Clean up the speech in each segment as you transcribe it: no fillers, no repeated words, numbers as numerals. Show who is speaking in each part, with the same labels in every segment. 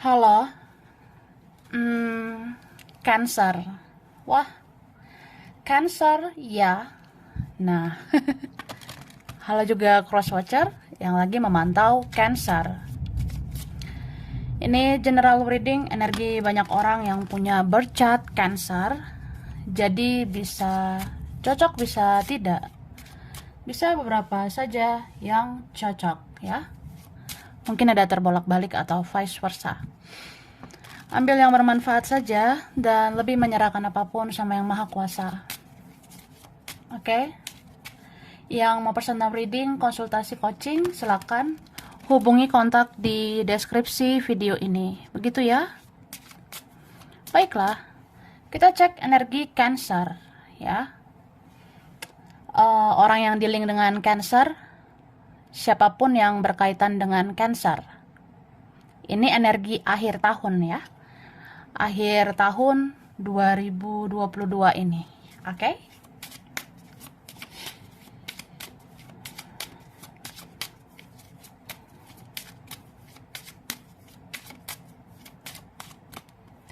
Speaker 1: Halo, hmm, Cancer. Wah, Cancer ya. Nah, halo juga crosswatcher yang lagi memantau Cancer. Ini general reading energi banyak orang yang punya birth chart Cancer. Jadi bisa cocok, bisa tidak. Bisa beberapa saja yang cocok ya. Mungkin ada terbolak-balik atau vice versa. Ambil yang bermanfaat saja dan lebih menyerahkan apapun sama yang maha kuasa. Oke? Yang mau personal reading, konsultasi coaching, silakan hubungi kontak di deskripsi video ini. Begitu ya? Baiklah, kita cek energi Cancer ya. Orang yang dealing dengan Cancer, siapapun yang berkaitan dengan Cancer. Ini energi akhir tahun ya. Akhir tahun 2022 ini. Oke?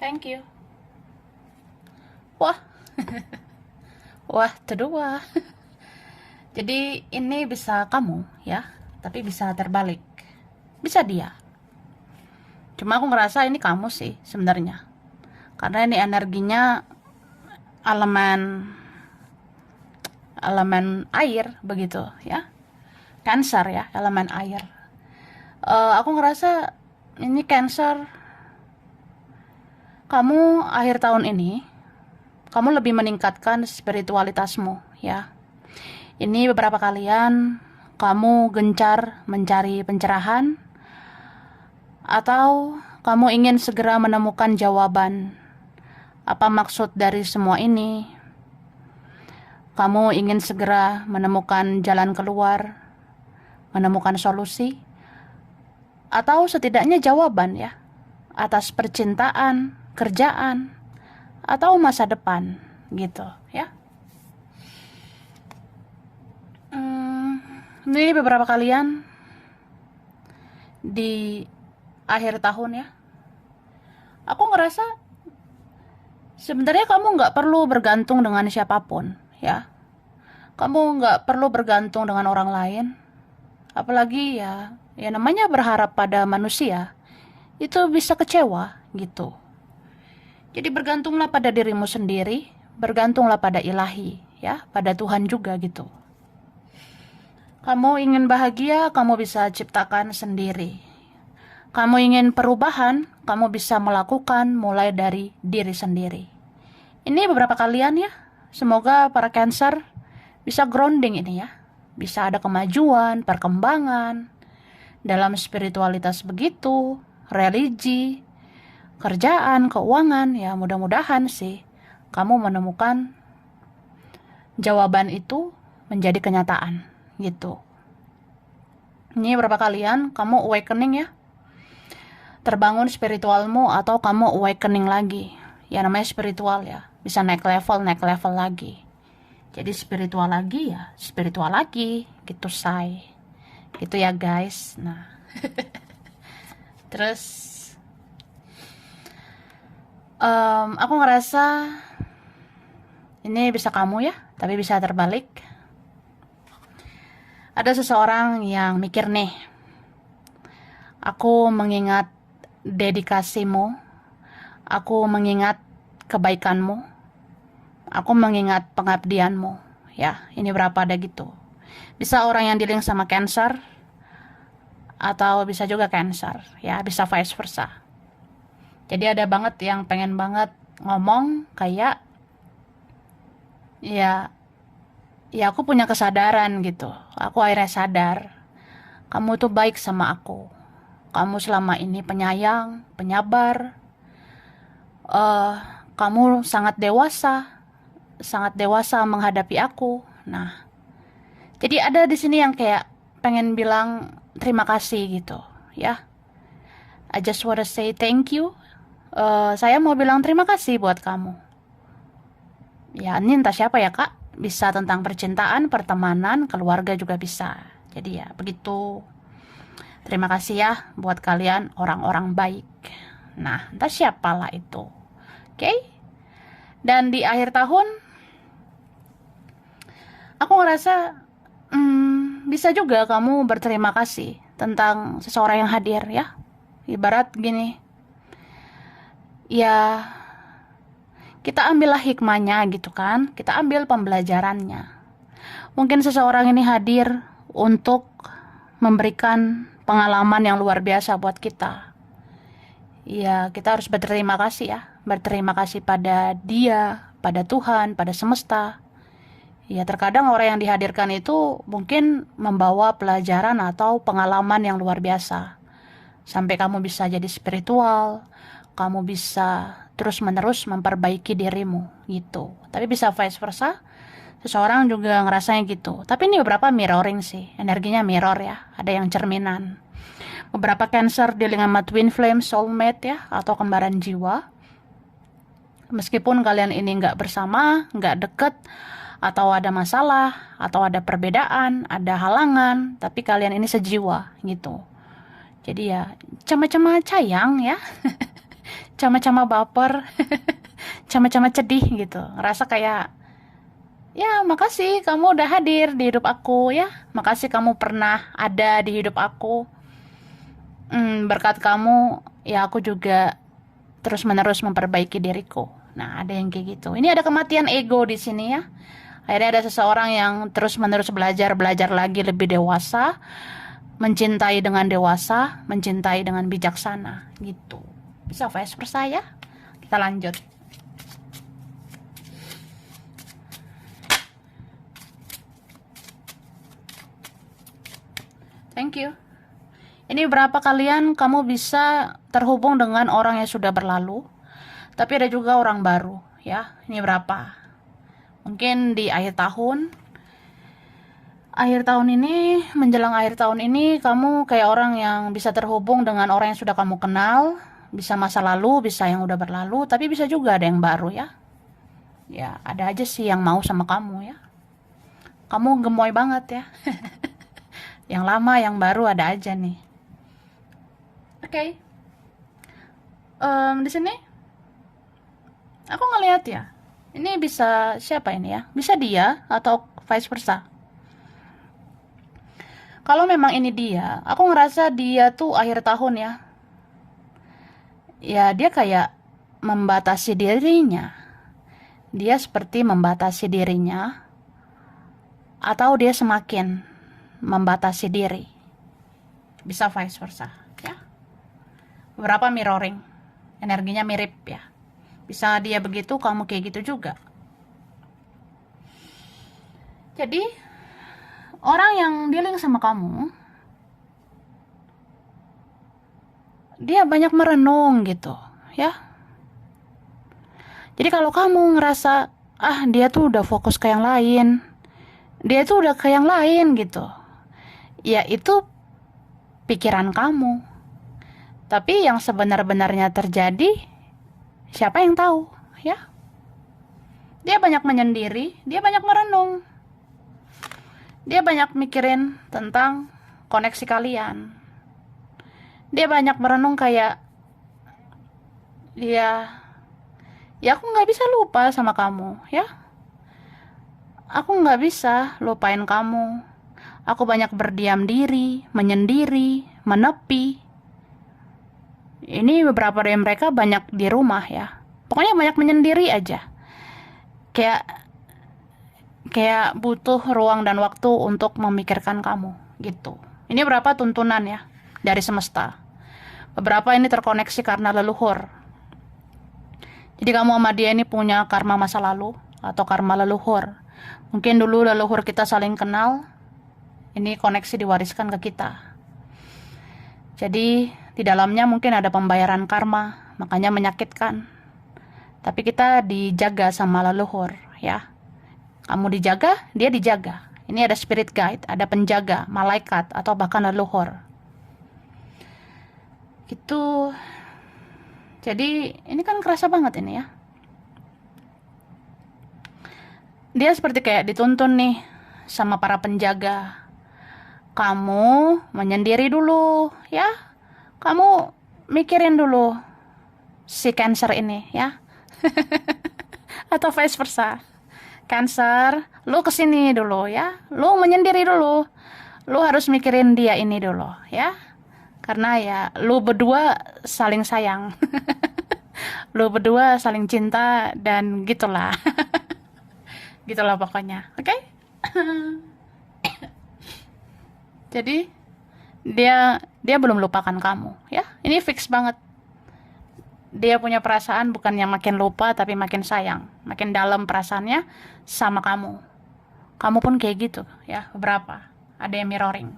Speaker 1: Thank you. Wah. Wah, kedua. Jadi ini bisa kamu ya, tapi bisa terbalik. Bisa dia. Cuma aku ngerasa ini kamu sih sebenarnya. Karena ini energinya elemen air begitu ya. Cancer ya, elemen air. Aku ngerasa ini Cancer, kamu akhir tahun ini kamu lebih meningkatkan spiritualitasmu ya. Ini beberapa kalian kamu gencar mencari pencerahan, atau kamu ingin segera menemukan jawaban apa maksud dari semua ini. Kamu ingin segera menemukan jalan keluar, menemukan solusi, atau setidaknya jawaban ya atas percintaan, kerjaan, atau masa depan gitu ya. Ini beberapa kalian di akhir tahun ya. Aku ngerasa sebenarnya kamu nggak perlu bergantung dengan siapapun ya. Kamu nggak perlu bergantung dengan orang lain. Apalagi ya namanya berharap pada manusia itu bisa kecewa gitu. Jadi bergantunglah pada dirimu sendiri, bergantunglah pada ilahi ya, pada Tuhan juga gitu. Kamu ingin bahagia, kamu bisa ciptakan sendiri. Kamu ingin perubahan, kamu bisa melakukan mulai dari diri sendiri. Ini beberapa kalian ya. Semoga para Cancer bisa grounding ini ya. Bisa ada kemajuan, perkembangan dalam spiritualitas begitu, religi, kerjaan, keuangan ya. Mudah-mudahan sih kamu menemukan jawaban itu menjadi kenyataan gitu. Ini beberapa kalian kamu awakening ya, terbangun spiritualmu, atau kamu awakening lagi ya, namanya spiritual ya, bisa naik level lagi. Jadi spiritual lagi ya, spiritual lagi gitu say gitu ya guys. Nah terus aku ngerasa ini bisa kamu ya, tapi bisa terbalik. Ada seseorang yang mikir nih, aku mengingat dedikasimu, aku mengingat kebaikanmu, aku mengingat pengabdianmu ya. Ini berapa ada gitu. Bisa orang yang dealing sama Cancer, atau bisa juga Cancer ya, bisa vice versa. Jadi ada banget yang pengen banget ngomong kayak ya aku punya kesadaran gitu. Aku akhirnya sadar kamu tuh baik sama aku. Kamu selama ini penyayang, penyabar. Kamu sangat dewasa menghadapi aku. Nah, jadi ada di sini yang kayak pengen bilang terima kasih gitu ya. I just wanna say thank you. Saya mau bilang terima kasih buat kamu. Ya, ini entah siapa ya kak. Bisa tentang percintaan, pertemanan, keluarga juga bisa. Jadi ya begitu. Terima kasih ya buat kalian orang-orang baik. Nah, entah siapalah itu. Oke? Dan di akhir tahun, aku ngerasa bisa juga kamu berterima kasih tentang seseorang yang hadir ya. Ibarat gini, ya kita ambillah hikmahnya gitu kan, kita ambil pembelajarannya. Mungkin seseorang ini hadir untuk memberikan pengalaman yang luar biasa buat kita. Ya, kita harus berterima kasih ya. Berterima kasih pada dia, pada Tuhan, pada semesta. Ya, terkadang orang yang dihadirkan itu mungkin membawa pelajaran atau pengalaman yang luar biasa. Sampai kamu bisa jadi spiritual, kamu bisa terus-menerus memperbaiki dirimu gitu. Tapi bisa vice versa. Seseorang juga ngerasanya gitu. Tapi ini beberapa mirroring sih. Energinya mirror ya. Ada yang cerminan. Beberapa Cancer dealing sama twin flame, soulmate ya, atau kembaran jiwa. Meskipun kalian ini nggak bersama, nggak deket, atau ada masalah, atau ada perbedaan, ada halangan, tapi kalian ini sejiwa gitu. Jadi ya, cama-cama sayang ya, cama-cama baper, cama-cama sedih gitu. Ngerasa kayak, ya makasih kamu udah hadir di hidup aku ya, makasih kamu pernah ada di hidup aku. Berkat kamu, ya aku juga terus-menerus memperbaiki diriku. Nah, ada yang kayak gitu. Ini ada kematian ego di sini ya. Akhirnya ada seseorang yang terus-menerus belajar lagi lebih dewasa, mencintai dengan dewasa, mencintai dengan bijaksana, gitu. Bisa vice versa ya. Kita lanjut. Thank you. Ini berapa kalian kamu bisa terhubung dengan orang yang sudah berlalu, tapi ada juga orang baru ya. Ini berapa? Mungkin di akhir tahun ini, menjelang akhir tahun ini, kamu kayak orang yang bisa terhubung dengan orang yang sudah kamu kenal, bisa masa lalu, bisa yang udah berlalu, tapi bisa juga ada yang baru ya. Ya, ada aja sih yang mau sama kamu ya. Kamu gemoy banget ya. Yang lama, yang baru ada aja nih. Oke. Di sini aku ngelihat ya. Ini bisa siapa ini ya? Bisa dia atau vice versa. Kalau memang ini dia, aku ngerasa dia tuh akhir tahun ya. Ya, dia kayak membatasi dirinya. Dia seperti membatasi dirinya, atau dia semakin membatasi diri. Bisa vice versa ya. Beberapa mirroring. Energinya mirip ya. Bisa dia begitu, kamu kayak gitu juga. Jadi, orang yang dealing sama kamu, dia banyak merenung gitu, ya. Jadi kalau kamu ngerasa, dia tuh udah fokus ke yang lain, dia tuh udah ke yang lain gitu, ya itu pikiran kamu. Tapi yang sebenar-benarnya terjadi, siapa yang tahu, ya? Dia banyak menyendiri, dia banyak merenung. Dia banyak mikirin tentang koneksi kalian. Dia banyak merenung kayak, ya aku nggak bisa lupa sama kamu, ya. Aku nggak bisa lupain kamu. Aku banyak berdiam diri, menyendiri, menepi. Ini beberapa dari mereka banyak di rumah ya. Pokoknya banyak menyendiri aja. Kayak butuh ruang dan waktu untuk memikirkan kamu gitu. Ini berapa tuntunan ya dari semesta. Beberapa ini terkoneksi karena leluhur. Jadi kamu sama dia ini punya karma masa lalu atau karma leluhur. Mungkin dulu leluhur kita saling kenal. Ini koneksi diwariskan ke kita. Jadi di dalamnya mungkin ada pembayaran karma, makanya menyakitkan. Tapi kita dijaga sama leluhur ya. Kamu dijaga, dia dijaga. Ini ada spirit guide, ada penjaga, malaikat, atau bahkan leluhur. Gitu. Jadi, ini kan kerasa banget ini ya. Dia seperti kayak dituntun nih sama para penjaga. Kamu menyendiri dulu, ya. Kamu mikirin dulu. si Cancer ini ya. Atau vice versa. Cancer, lu kesini dulu ya. Lu menyendiri dulu. Lu harus mikirin dia ini dulu ya. Karena ya lu berdua saling sayang. Lu berdua saling cinta dan gitulah. Gitulah pokoknya. Oke? Jadi dia belum lupakan kamu ya. Ini fix banget. Dia punya perasaan bukan yang makin lupa tapi makin sayang, makin dalam perasaannya sama kamu. Kamu pun kayak gitu ya, beberapa ada yang mirroring.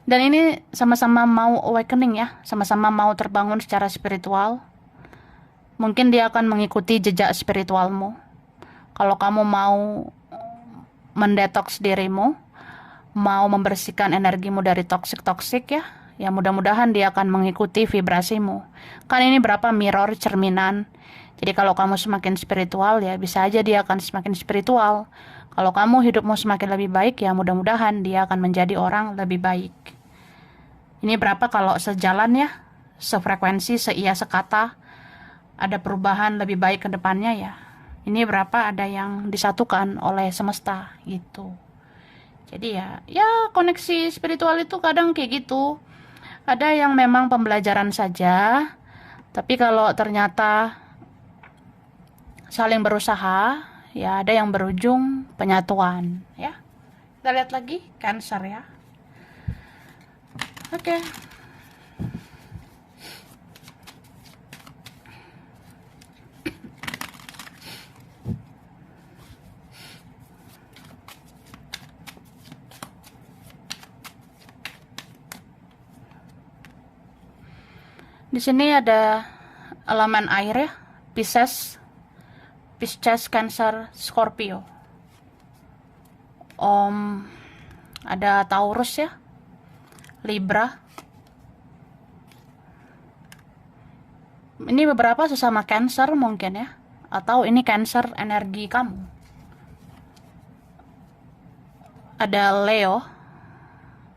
Speaker 1: Dan ini sama-sama mau awakening ya, sama-sama mau terbangun secara spiritual. Mungkin dia akan mengikuti jejak spiritualmu. Kalau kamu mau mendetoks dirimu, mau membersihkan energimu dari toksik-toksik ya mudah-mudahan dia akan mengikuti vibrasimu. Kan ini berapa mirror, cerminan. Jadi kalau kamu semakin spiritual ya bisa aja dia akan semakin spiritual. Kalau kamu hidupmu semakin lebih baik ya mudah-mudahan dia akan menjadi orang lebih baik. Ini berapa kalau sejalan ya, sefrekuensi, seia sekata, ada perubahan lebih baik ke depannya ya. Ini berapa ada yang disatukan oleh semesta gitu. Jadi ya koneksi spiritual itu kadang kayak gitu. Ada yang memang pembelajaran saja, tapi kalau ternyata saling berusaha, ya ada yang berujung penyatuan, ya. Kita lihat lagi Cancer ya. Oke. Di sini ada elemen air ya, Pisces, Cancer, Scorpio. Ada Taurus ya, Libra. Ini beberapa sesama Cancer mungkin ya, atau ini Cancer energi kamu. Ada Leo,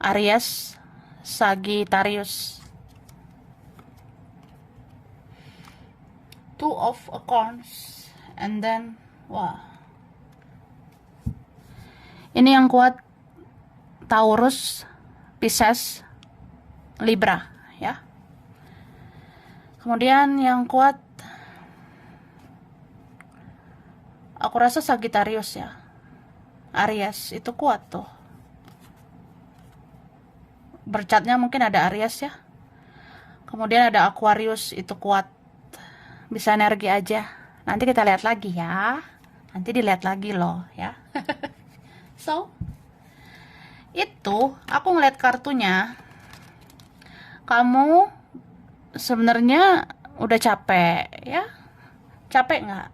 Speaker 1: Aries, Sagittarius. Two of Acorns, and then ini yang kuat Taurus, Pisces, Libra ya. Kemudian yang kuat aku rasa Sagittarius ya. Aries itu kuat tuh. Bercatnya mungkin ada Aries ya. Kemudian ada Aquarius itu kuat. Bisa energi aja. Nanti kita lihat lagi ya. Nanti dilihat lagi loh ya. So, itu aku ngeliat kartunya. Kamu sebenarnya udah capek ya. Capek nggak?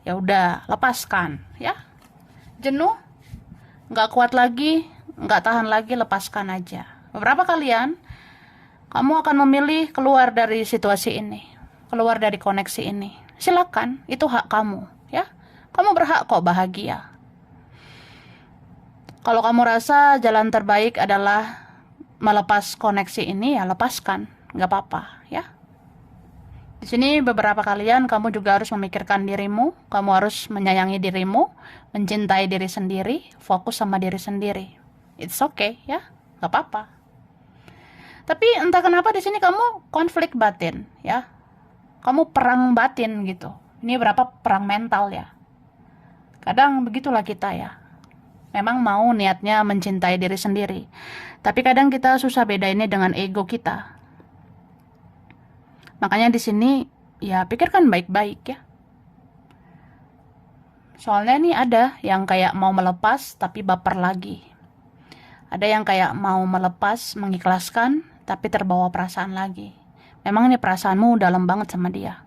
Speaker 1: Ya udah, lepaskan ya. Jenuh? Nggak kuat lagi, nggak tahan lagi, lepaskan aja. Beberapa kalian, kamu akan memilih keluar dari situasi ini, keluar dari koneksi ini. Silakan, itu hak kamu ya. Kamu berhak kok bahagia. Kalau kamu rasa jalan terbaik adalah melepas koneksi ini, ya lepaskan, nggak apa-apa ya. Di sini beberapa kalian kamu juga harus memikirkan dirimu, kamu harus menyayangi dirimu, mencintai diri sendiri, fokus sama diri sendiri. It's okay ya, nggak apa-apa. Tapi entah kenapa di sini kamu konflik batin ya. Kamu perang batin gitu. Ini berapa perang mental ya. Kadang begitulah kita ya. Memang mau niatnya mencintai diri sendiri. Tapi kadang kita susah bedainnya dengan ego kita. Makanya di sini ya pikirkan baik-baik ya. Soalnya nih ada yang kayak mau melepas tapi baper lagi. Ada yang kayak mau melepas, mengikhlaskan tapi terbawa perasaan lagi. Memang ini perasaanmu dalam banget sama dia.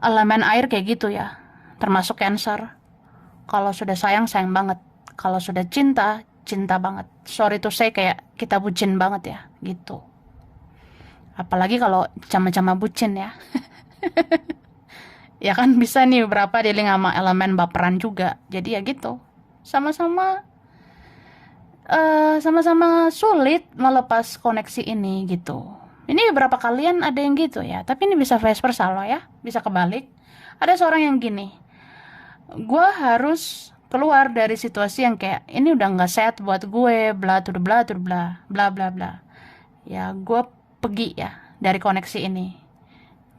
Speaker 1: Elemen air kayak gitu ya. Termasuk Cancer. Kalau sudah sayang, sayang banget. Kalau sudah cinta, cinta banget. Sorry to say kayak kita bucin banget ya. Gitu. Apalagi kalau sama-sama bucin ya. Ya kan bisa nih beberapa dealing sama elemen baperan juga. Jadi ya gitu. Sama-sama sulit melepas koneksi ini gitu. Ini beberapa kalian ada yang gitu ya, tapi ini bisa vice versa loh ya, bisa kebalik. Ada seorang yang gini, gue harus keluar dari situasi yang kayak ini udah nggak sehat buat gue, bla bla bla bla bla bla. Ya gue pergi ya dari koneksi ini,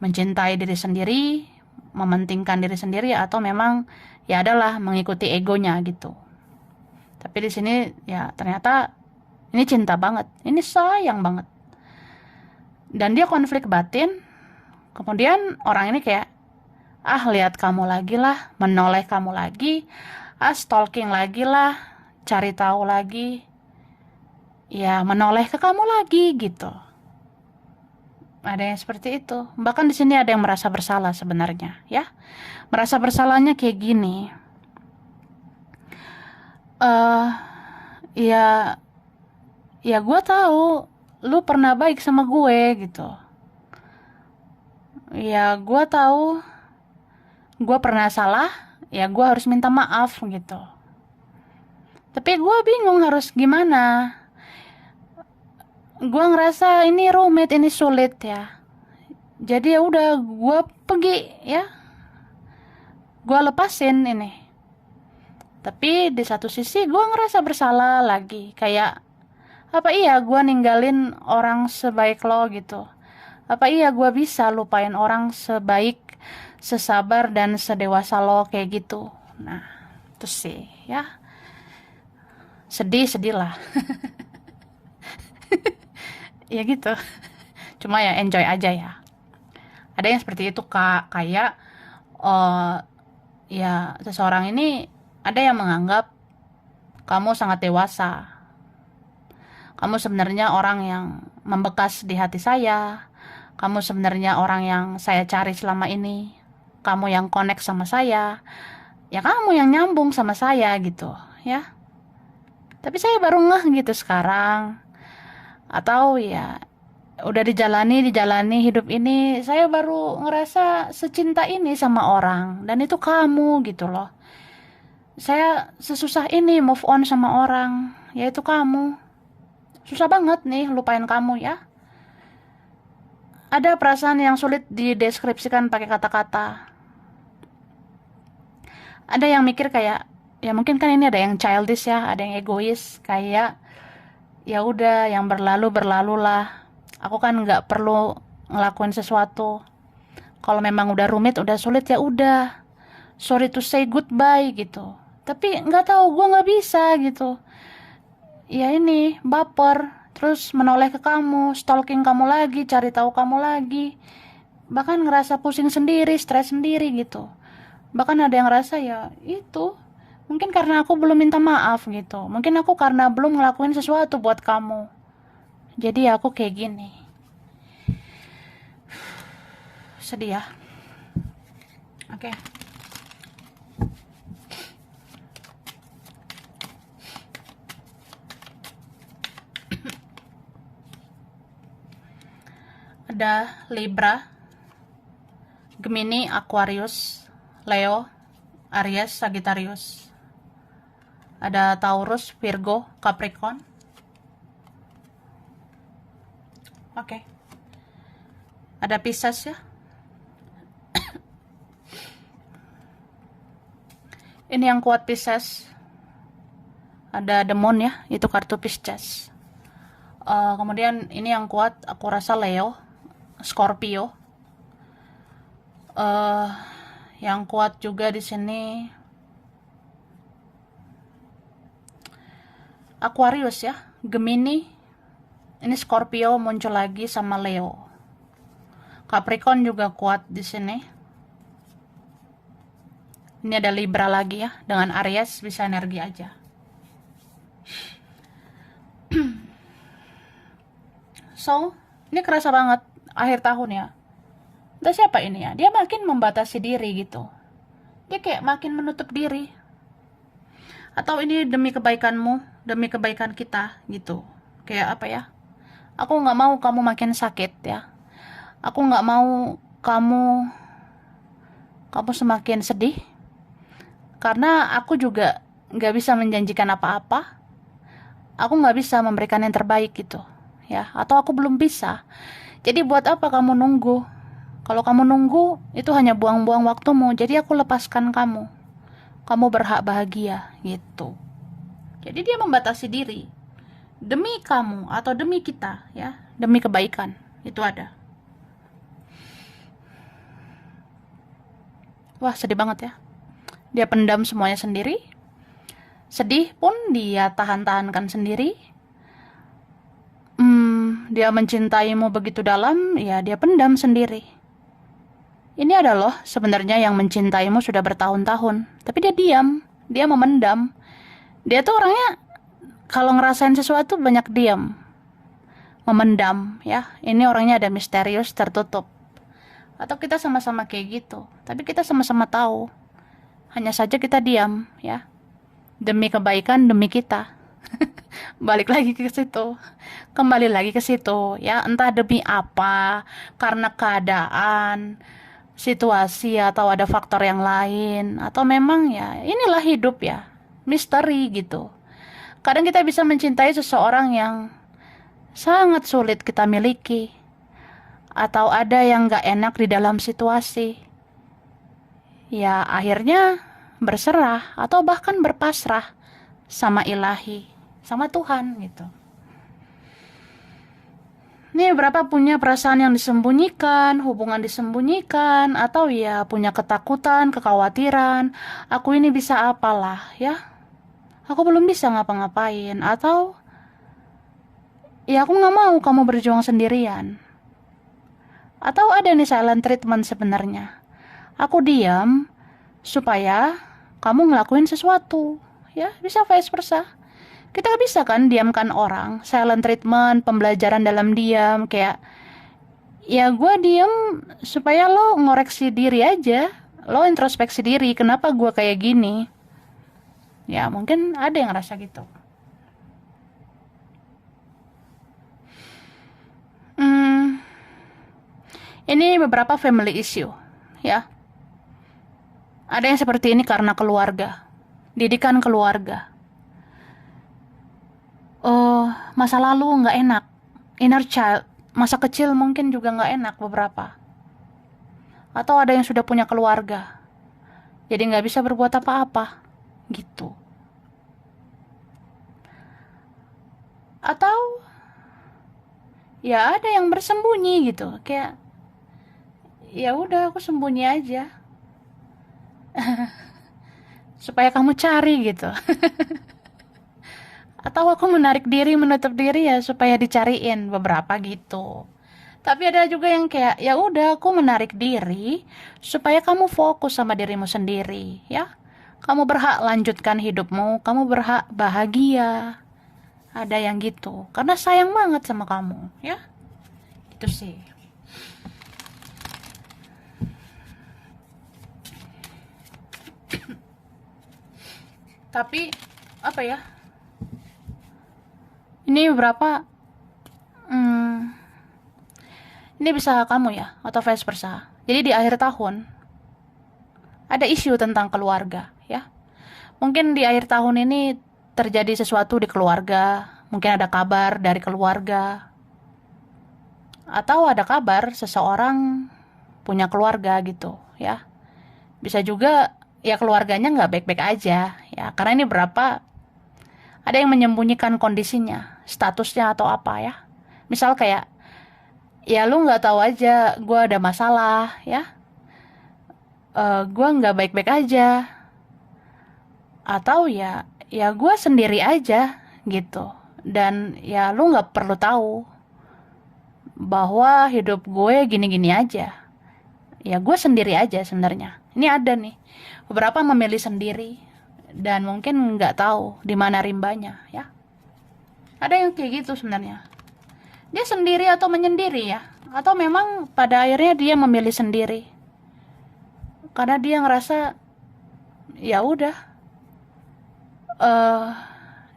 Speaker 1: mencintai diri sendiri, mementingkan diri sendiri, atau memang ya adalah mengikuti egonya gitu. Tapi di sini ya ternyata ini cinta banget, ini sayang banget, dan dia konflik batin. Kemudian orang ini kayak, lihat kamu lagi lah, menoleh kamu lagi, stalking lagi lah, cari tahu lagi, ya menoleh ke kamu lagi gitu. Ada yang seperti itu. Bahkan di sini ada yang merasa bersalah sebenarnya, ya. Merasa bersalahnya kayak gini. eh ya ya gue tahu lu pernah baik sama gue gitu. Ya gue tahu gue pernah salah, ya gue harus minta maaf gitu. Tapi gue bingung harus gimana. Gue ngerasa ini rumit, ini sulit ya. Jadi ya udah gue pergi ya. Gue lepasin ini. Tapi di satu sisi gue ngerasa bersalah lagi. Kayak, apa iya gue ninggalin orang sebaik lo gitu? Apa iya gue bisa lupain orang sebaik, sesabar, dan sedewasa lo kayak gitu? Nah, itu sih ya. Sedih lah. Ya gitu. Cuma ya enjoy aja ya. Ada yang seperti itu Kak, kayak ya seseorang ini ada yang menganggap kamu sangat dewasa. Kamu sebenarnya orang yang membekas di hati saya. Kamu sebenarnya orang yang saya cari selama ini. Kamu yang connect sama saya. Ya kamu yang nyambung sama saya gitu, ya. Tapi saya baru ngeh gitu sekarang. Atau ya udah dijalani hidup ini, saya baru ngerasa secinta ini sama orang, dan itu kamu gitu loh. Saya sesusah ini move on sama orang, yaitu kamu. Susah banget nih lupain kamu ya. Ada perasaan yang sulit dideskripsikan pakai kata-kata. Ada yang mikir kayak, ya mungkin kan ini ada yang childish ya, ada yang egois, kayak ya udah yang berlalu berlalulah. Aku kan nggak perlu ngelakuin sesuatu. Kalau memang udah rumit, udah sulit, ya udah. Sorry to say goodbye gitu. Tapi nggak tahu, gue nggak bisa gitu. Ya ini baper, terus menoleh ke kamu, stalking kamu lagi, cari tahu kamu lagi. Bahkan ngerasa pusing sendiri, stres sendiri gitu. Bahkan ada yang ngerasa ya itu mungkin karena aku belum minta maaf gitu. Mungkin aku karena belum ngelakuin sesuatu buat kamu. Jadi ya aku kayak gini. Sedih ya. Oke. Ada Libra, Gemini, Aquarius, Leo, Aries, Sagittarius. Ada Taurus, Virgo, Capricorn. Oke. Ada Pisces ya. Ini yang kuat Pisces. Ada Demon ya, itu kartu Pisces. Kemudian ini yang kuat aku rasa Leo, Scorpio. Yang kuat juga di sini Aquarius ya, Gemini. Ini Scorpio muncul lagi sama Leo. Capricorn juga kuat di sini. Ini ada Libra lagi ya, dengan Aries bisa energi aja. So, ini kerasa banget akhir tahun ya. Entah siapa ini ya, dia makin membatasi diri gitu. Dia kayak makin menutup diri. Atau ini demi kebaikanmu, demi kebaikan kita gitu. Kayak apa ya? Aku nggak mau kamu makin sakit ya. Aku nggak mau kamu semakin sedih. Karena aku juga nggak bisa menjanjikan apa-apa. Aku nggak bisa memberikan yang terbaik gitu ya. Atau aku belum bisa. Jadi buat apa kamu nunggu? Kalau kamu nunggu, itu hanya buang-buang waktumu. Jadi aku lepaskan kamu. Kamu berhak bahagia, gitu. Jadi dia membatasi diri. Demi kamu atau demi kita, ya. Demi kebaikan. Itu ada. Wah, sedih banget ya. Dia pendam semuanya sendiri. Sedih pun dia tahan-tahankan sendiri. Dia mencintaimu begitu dalam, ya dia pendam sendiri. Ini ada loh sebenarnya yang mencintaimu sudah bertahun-tahun, tapi dia diam, dia memendam. Dia tuh orangnya kalau ngerasain sesuatu banyak diam, memendam ya. Ini orangnya ada misterius, tertutup. Atau kita sama-sama kayak gitu, tapi kita sama-sama tahu. Hanya saja kita diam ya. Demi kebaikan, demi kita. Balik lagi ke situ, kembali lagi ke situ ya, entah demi apa, karena keadaan, situasi, atau ada faktor yang lain, atau memang ya inilah hidup ya, misteri gitu. Kadang kita bisa mencintai seseorang yang sangat sulit kita miliki, atau ada yang gak enak di dalam situasi, ya akhirnya berserah atau bahkan berpasrah sama ilahi, sama Tuhan gitu. Ini beberapa punya perasaan yang disembunyikan, hubungan disembunyikan, atau ya punya ketakutan, kekhawatiran. Aku ini bisa apalah ya? Aku belum bisa ngapa-ngapain. Atau ya aku nggak mau kamu berjuang sendirian. Atau ada nih silent treatment sebenarnya. Aku diam supaya kamu ngelakuin sesuatu. Ya bisa vice versa. Kita bisa kan diamkan orang, silent treatment, pembelajaran dalam diam, kayak ya gue diam supaya lo ngoreksi diri aja, lo introspeksi diri, kenapa gue kayak gini. Ya mungkin ada yang ngerasa gitu. Ini beberapa family issue ya. Ada yang seperti ini karena keluarga, didikan keluarga. Masa lalu nggak enak, inner child, masa kecil mungkin juga nggak enak beberapa. Atau ada yang sudah punya keluarga, jadi nggak bisa berbuat apa-apa, gitu. Atau ya ada yang bersembunyi gitu, kayak ya udah aku sembunyi aja, supaya kamu cari gitu. Atau aku menarik diri, menutup diri ya supaya dicariin, beberapa gitu. Tapi ada juga yang kayak ya udah aku menarik diri supaya kamu fokus sama dirimu sendiri ya. Kamu berhak lanjutkan hidupmu, kamu berhak bahagia. Ada yang gitu, karena sayang banget sama kamu ya. Itu sih. Tapi apa ya? Ini beberapa ini bisa kamu ya, atau vice versa. Jadi di akhir tahun ada isu tentang keluarga ya. Mungkin di akhir tahun ini terjadi sesuatu di keluarga, mungkin ada kabar dari keluarga, atau ada kabar seseorang punya keluarga gitu ya. Bisa juga ya keluarganya nggak baik-baik aja ya, karena ini berapa ada yang menyembunyikan kondisinya, statusnya atau apa ya. Misal kayak ya lu nggak tahu aja gue ada masalah ya, gue nggak baik-baik aja, atau ya gue sendiri aja gitu, dan ya lu nggak perlu tahu bahwa hidup gue gini-gini aja, ya gue sendiri aja sebenarnya. Ini ada nih beberapa memilih sendiri dan mungkin nggak tahu di mana rimbanya ya. Ada yang kayak gitu sebenarnya, dia sendiri atau menyendiri ya, atau memang pada akhirnya dia memilih sendiri karena dia ngerasa ya udah,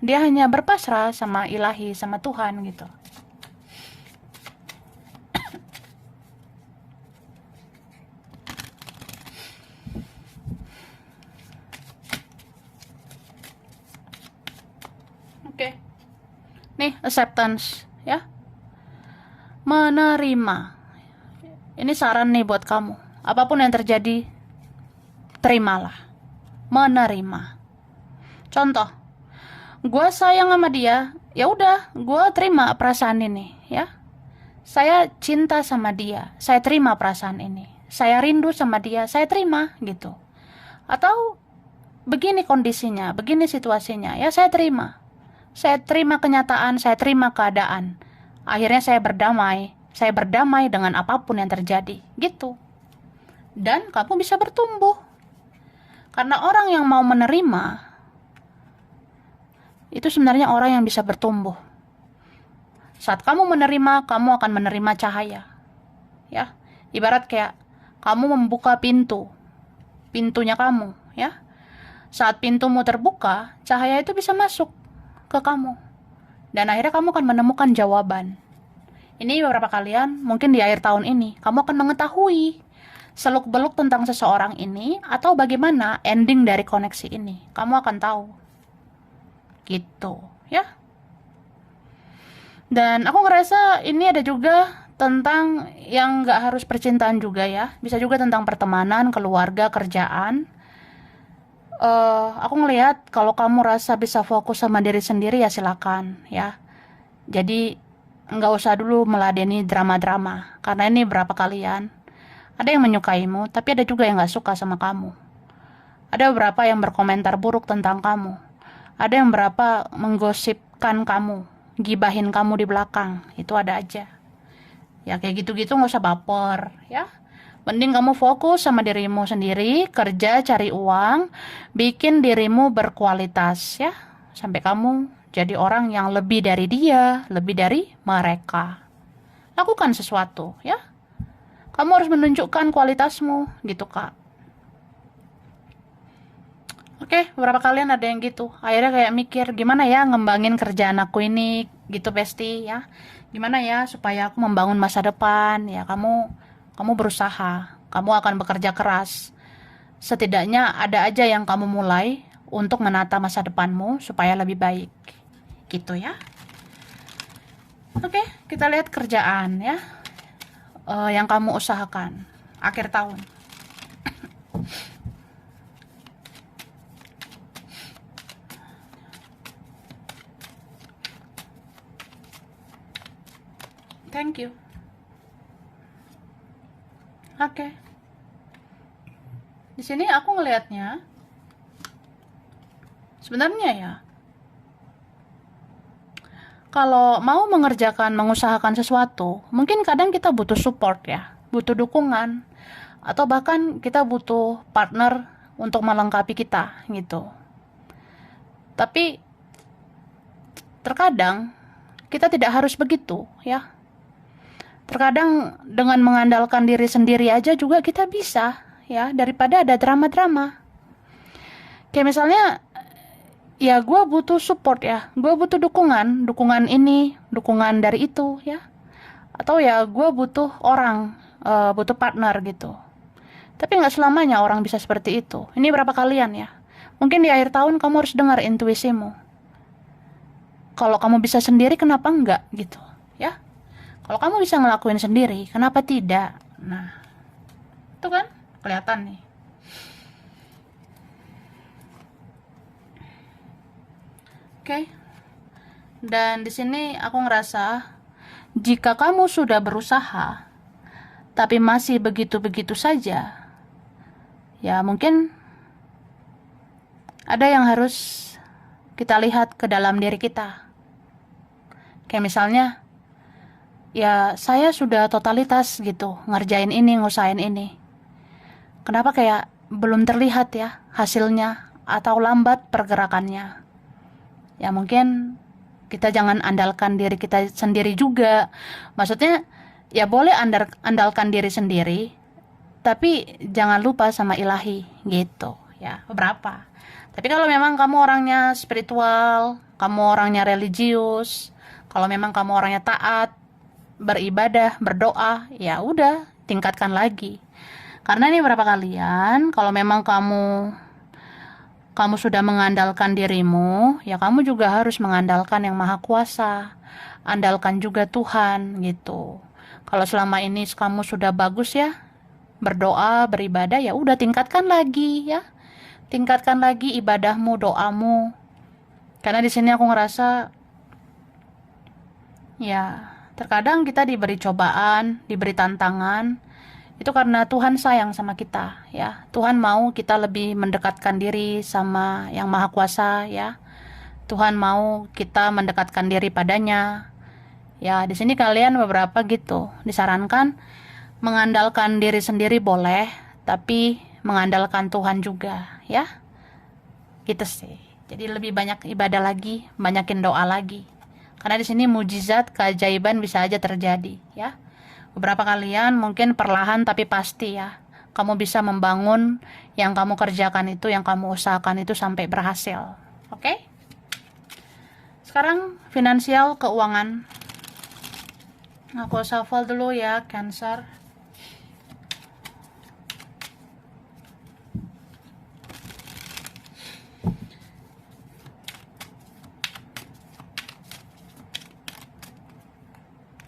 Speaker 1: dia hanya berpasrah sama ilahi, sama Tuhan gitu. Oke. Nih acceptance ya. Menerima. Ini saran nih buat kamu. Apapun yang terjadi, terimalah. Menerima. Contoh, gue sayang sama dia, ya udah, gue terima perasaan ini, ya. Saya cinta sama dia, saya terima perasaan ini. Saya rindu sama dia, saya terima, gitu. Atau begini kondisinya, begini situasinya, ya saya terima. Saya terima kenyataan, saya terima keadaan. Akhirnya saya berdamai dengan apapun yang terjadi, gitu. Dan kamu bisa bertumbuh. Karena orang yang mau menerima itu sebenarnya orang yang bisa bertumbuh. Saat kamu menerima, kamu akan menerima cahaya. Ya, ibarat kayak kamu membuka pintunya kamu, ya. Saat pintumu terbuka, cahaya itu bisa masuk ke kamu. Dan akhirnya kamu akan menemukan jawaban. Ini beberapa kalian, mungkin di akhir tahun ini, kamu akan mengetahui seluk-beluk tentang seseorang ini atau bagaimana ending dari koneksi ini. Kamu akan tahu. Gitu, ya. Dan aku ngerasa ini ada juga tentang yang gak harus percintaan juga ya. Bisa juga tentang pertemanan, keluarga, kerjaan. Aku ngelihat kalau kamu rasa bisa fokus sama diri sendiri ya silakan ya. Jadi nggak usah dulu meladeni drama-drama. Karena ini berapa kalian ada yang menyukaimu, tapi ada juga yang nggak suka sama kamu. Ada beberapa yang berkomentar buruk tentang kamu. Ada yang berapa menggosipkan kamu, gibahin kamu di belakang. Itu ada aja. Ya kayak gitu-gitu nggak usah baper ya. Mending kamu fokus sama dirimu sendiri, kerja, cari uang, bikin dirimu berkualitas ya. Sampai kamu jadi orang yang lebih dari dia, lebih dari mereka. Lakukan sesuatu ya. Kamu harus menunjukkan kualitasmu gitu Kak. Oke, beberapa kalian ada yang gitu. Akhirnya kayak mikir, gimana ya ngembangin kerjaan aku ini gitu Besti ya. Gimana ya supaya aku membangun masa depan ya. Kamu berusaha, kamu akan bekerja keras. Setidaknya ada aja yang kamu mulai untuk menata masa depanmu supaya lebih baik. Gitu ya. Oke, kita lihat kerjaan ya. Yang kamu usahakan akhir tahun. Thank you. Oke. Di sini aku ngelihatnya sebenarnya ya, kalau mau mengusahakan sesuatu, mungkin kadang kita butuh support ya, butuh dukungan, atau bahkan kita butuh partner untuk melengkapi kita gitu. Tapi terkadang kita tidak harus begitu ya. Terkadang dengan mengandalkan diri sendiri aja juga kita bisa ya, daripada ada drama-drama. Kayak misalnya ya gue butuh support ya, gue butuh dukungan ini, dukungan dari itu ya. Atau ya gue butuh orang, butuh partner gitu. Tapi gak selamanya orang bisa seperti itu. Ini berapa kalian ya. Mungkin di akhir tahun kamu harus dengar intuisimu. Kalau kamu bisa sendiri kenapa enggak gitu ya. Kalau kamu bisa ngelakuin sendiri, kenapa tidak? Nah, itu kan kelihatan nih. Oke. Dan di sini aku ngerasa jika kamu sudah berusaha tapi masih begitu-begitu saja, ya mungkin ada yang harus kita lihat ke dalam diri kita. Kayak misalnya ya saya sudah totalitas gitu ngerjain ini, ngusahain ini, kenapa kayak belum terlihat ya hasilnya atau lambat pergerakannya. Ya mungkin kita jangan andalkan diri kita sendiri juga. Maksudnya ya boleh andalkan diri sendiri, tapi jangan lupa sama ilahi gitu ya, beberapa. Tapi kalau memang kamu orangnya spiritual, kamu orangnya religius, kalau memang kamu orangnya taat, beribadah, berdoa, ya udah tingkatkan lagi. Karena ini berapa kalian, kalau memang kamu sudah mengandalkan dirimu, ya kamu juga harus mengandalkan yang maha kuasa. Andalkan juga Tuhan gitu. Kalau selama ini kamu sudah bagus ya, berdoa, beribadah, ya udah tingkatkan lagi ya. Tingkatkan lagi ibadahmu, doamu. Karena di sini aku ngerasa ya, terkadang kita diberi cobaan, diberi tantangan, itu karena Tuhan sayang sama kita, ya. Tuhan mau kita lebih mendekatkan diri sama Yang Maha Kuasa, ya. Tuhan mau kita mendekatkan diri padanya. Ya, di sini kalian beberapa gitu disarankan mengandalkan diri sendiri boleh, tapi mengandalkan Tuhan juga, ya. Gitu sih. Jadi lebih banyak ibadah lagi, banyakin doa lagi. Karena di sini mujizat, keajaiban bisa aja terjadi, ya. Beberapa kalian mungkin perlahan tapi pasti ya. Kamu bisa membangun yang kamu kerjakan itu, yang kamu usahakan itu sampai berhasil. Oke? Sekarang finansial, keuangan. Aku shuffle dulu ya, Cancer.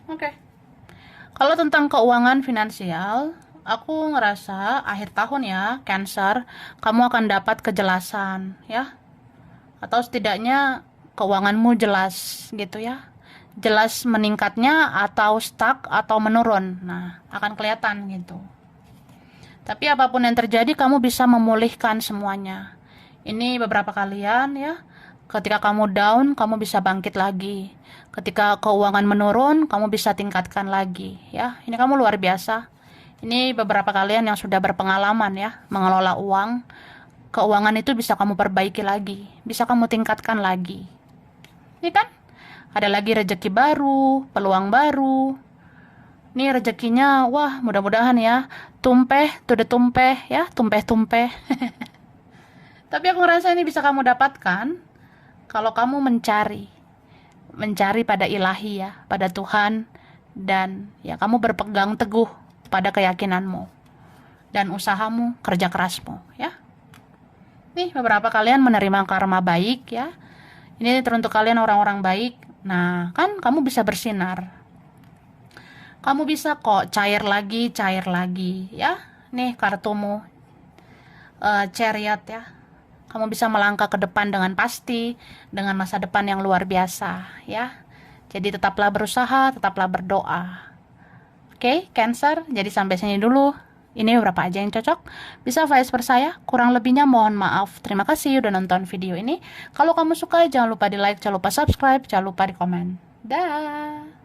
Speaker 1: Oke. Kalau tentang keuangan finansial, aku ngerasa akhir tahun ya, Cancer, kamu akan dapat kejelasan ya. Atau setidaknya keuanganmu jelas gitu ya. Jelas meningkatnya atau stuck atau menurun. Nah, akan kelihatan gitu. Tapi apapun yang terjadi, kamu bisa memulihkan semuanya. Ini beberapa kalian ya. Ketika kamu down, kamu bisa bangkit lagi. Ketika keuangan menurun, kamu bisa tingkatkan lagi ya. Ini kamu luar biasa. Ini beberapa kalian yang sudah berpengalaman ya mengelola uang. Keuangan itu bisa kamu perbaiki lagi, bisa kamu tingkatkan lagi. Ini kan ada lagi rezeki baru, peluang baru. Ini rezekinya, wah mudah-mudahan ya, tumpeh, to the tumpeh ya, tumpeh-tumpeh. Tapi aku ngerasa ini bisa kamu dapatkan kalau kamu mencari pada ilahi ya, pada Tuhan, dan ya kamu berpegang teguh pada keyakinanmu dan usahamu, kerja kerasmu ya. Nih beberapa kalian menerima karma baik ya. Ini teruntuk kalian orang-orang baik. Nah kan kamu bisa bersinar, kamu bisa kok cair lagi ya. Nih kartumu, Chariot ya. Kamu bisa melangkah ke depan dengan pasti, dengan masa depan yang luar biasa ya. Jadi tetaplah berusaha, tetaplah berdoa. Oke, Cancer, jadi sampai sini dulu. Ini beberapa aja yang cocok. Bisa vice versa ya. Kurang lebihnya mohon maaf. Terima kasih udah nonton video ini. Kalau kamu suka jangan lupa di like, jangan lupa subscribe, jangan lupa di komen. Dah.